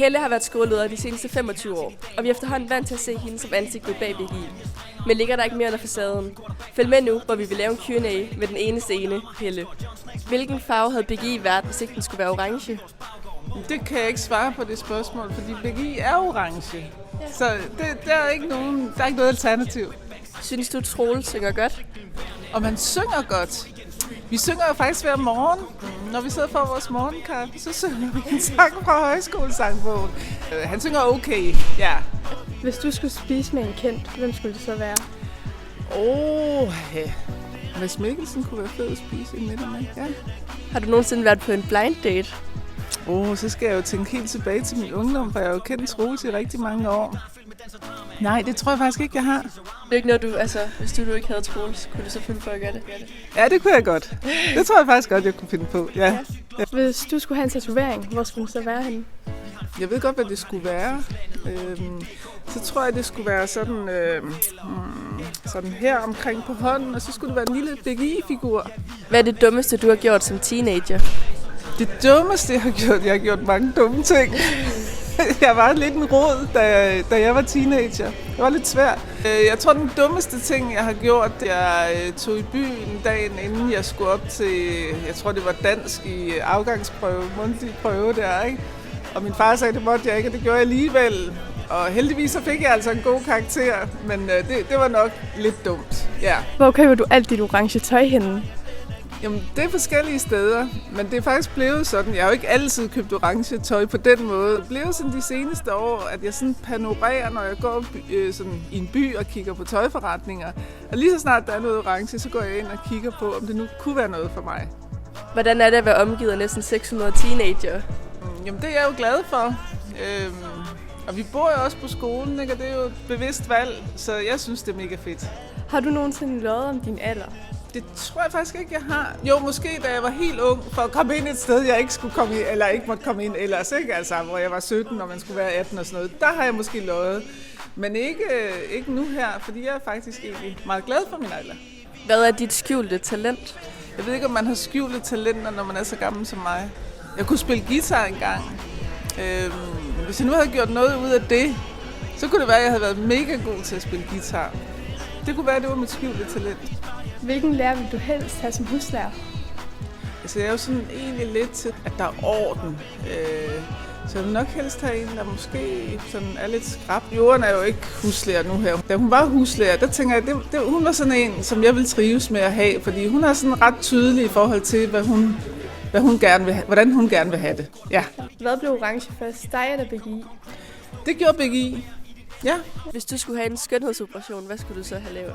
Helle har været skoleleder de seneste 25 år, og vi er efterhånden vant til at se hende som ansigtet bag BGI. Men ligger der ikke mere under facaden? Følg med nu, hvor vi vil lave en Q&A med den eneste ene, Helle. Hvilken farve havde BGI været, hvis ikke den skulle være orange? Det kan jeg ikke svare på det spørgsmål, fordi BGI er orange. Ja. Så der er ikke noget alternativ. Synes du, Troels synger godt? Og man synger godt. Vi synger jo faktisk hver morgen. Når vi sidder for vores morgenkaffe, så synger vi en sang fra højskolesangbogen. Han synger okay, ja. Hvis du skulle spise med en kendt, hvem skulle det så være? Ja. Mads Mikkelsen kunne være fed at spise en middag med, ja. Har du nogensinde været på en blind date? Så skal jeg jo tænke helt tilbage til min ungdom, for jeg har jo kendt Troels i rigtig mange år. Nej, det tror jeg faktisk ikke, jeg har. Det er ikke noget, hvis du ikke havde Troels, kunne du så finde på at gøre det? Ja, det kunne jeg godt. Det tror jeg faktisk godt, jeg kunne finde på, ja. Hvis du skulle have en tatovering, hvor skulle den så være henne? Jeg ved godt, hvad det skulle være. Så tror jeg, det skulle være sådan her omkring på hånden, og så skulle det være en lille BGI-figur. Hvad er det dummeste, du har gjort som teenager? Det dummeste, jeg har gjort mange dumme ting. Jeg var lidt en rod, da jeg var teenager. Det var lidt svært. Jeg tror, den dummeste ting, jeg har gjort, jeg tog i byen dagen inden jeg skulle op til, jeg tror, det var dansk i afgangsprøve, mundtlig prøve der, ikke? Og min far sagde, det måtte jeg ikke, og det gjorde jeg alligevel. Og heldigvis så fik jeg altså en god karakter, men det var nok lidt dumt, ja. Hvor køber du alt dit orange tøj henne? Jamen, det er forskellige steder, men det er faktisk blevet sådan. Jeg har jo ikke altid købt orange tøj på den måde. Det er blevet sådan de seneste år, at jeg sådan panorerer, når jeg går sådan i en by og kigger på tøjforretninger. Og lige så snart der er noget orange, så går jeg ind og kigger på, om det nu kunne være noget for mig. Hvordan er det at være omgivet af næsten 600 teenager? Jamen, det er jeg jo glad for. Og vi bor jo også på skolen, ikke? Og det er jo et bevidst valg, så jeg synes, det er mega fedt. Har du nogensinde løjet om din alder? Det tror jeg faktisk ikke, jeg har. Jo, måske da jeg var helt ung, for at komme ind et sted, jeg ikke skulle komme ind, eller ikke måtte komme ind ellers, ikke? Altså, hvor jeg var 17, og man skulle være 18 og sådan noget. Der har jeg måske løjet. Men ikke nu her, fordi jeg er faktisk egentlig meget glad for min alder. Hvad er dit skjulte talent? Jeg ved ikke, om man har skjulte talenter, når man er så gammel som mig. Jeg kunne spille guitar engang. Hvis jeg nu havde gjort noget ud af det, så kunne det være, at jeg havde været mega god til at spille guitar. Det kunne være, at det var mit skjulte talent. Hvilken lærer vil du helst have som huslærer? Altså, jeg er jo sådan egentlig lidt til, at der er orden. Så jeg vil nok helst have en, der måske sådan er lidt skrab. Jorden er jo ikke huslærer nu her. Da hun var huslærer, der tænker jeg, hun var sådan en, som jeg ville trives med at have, fordi hun er sådan ret tydelig i forhold til, hvordan hun gerne vil have det. Ja. Hvad blev orange først? Dig eller BGI? Det gjorde BGI. Ja. Hvis du skulle have en skønhedsoperation, hvad skulle du så have lavet?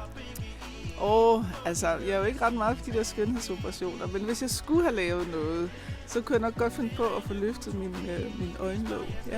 Jeg er jo ikke ret meget for de der skønhedsoperationer, men hvis jeg skulle have lavet noget, så kunne jeg nok godt finde på at få løftet min øjenlåg. Ja.